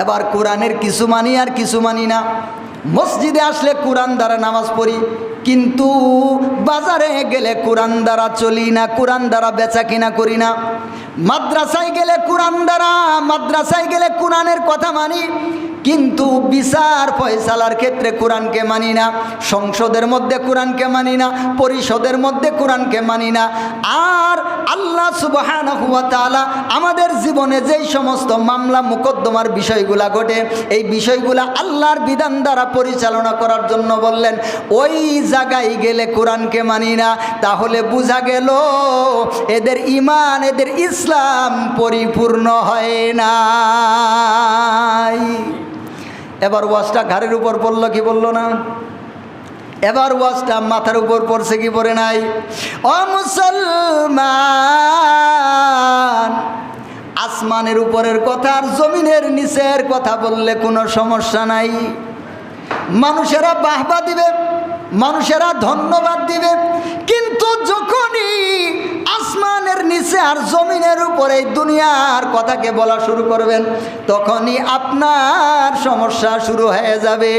এবার কোরআনের কিছু মানি আর কিছু মানি না। মসজিদে আসলে কোরআন দ্বারা নামাজ পড়ি, কিন্তু বাজারে গেলে কোরআন দ্বারা চলি না, কোরআন দ্বারা বেচা কিনা করি না। মাদ্রাসায় গেলে মাদ্রাসায় গেলে কোরআনের কথা মানি, কিন্তু বিচার ফয়সালার ক্ষেত্রে কোরআনকে মানি না। সংসদের মধ্যে কোরআনকে মানি না, পরিষদের মধ্যে কোরআনকে মানি না। আর আল্লাহ সুবহানাহু ওয়া তাআলা আমাদের জীবনে যেই সমস্ত মামলা মুকদ্দমার বিষয়গুলা ঘটে, এই বিষয়গুলা আল্লাহর বিধান দ্বারা পরিচালনা করার জন্য বললেন, ওই জায়গায় গেলে কোরআনকে মানি না। তাহলে বোঝা গেল এদের ঈমান, এদের ইসলাম পরিপূর্ণ হয় না। এবার ওয়াজটা ঘাড়ের উপর পড়লো কি বললো না? এবার ওয়াজটা মাথার উপর পড়ছে কি পড়ে নাই? ও মুসলমান, আসমানের উপরের কথা আর জমিনের নিচের কথা বললে কোনো সমস্যা নাই। মানুষেরা বাহবা দিবে, মানুষেরা ধন্যবাদ দিবে, কিন্তু যখনই আসমানের নিচে আর জমিনের উপরে দুনিয়ার কথাকে বলা শুরু করবেন, তখনই আপনার সমস্যা শুরু হয়ে যাবে।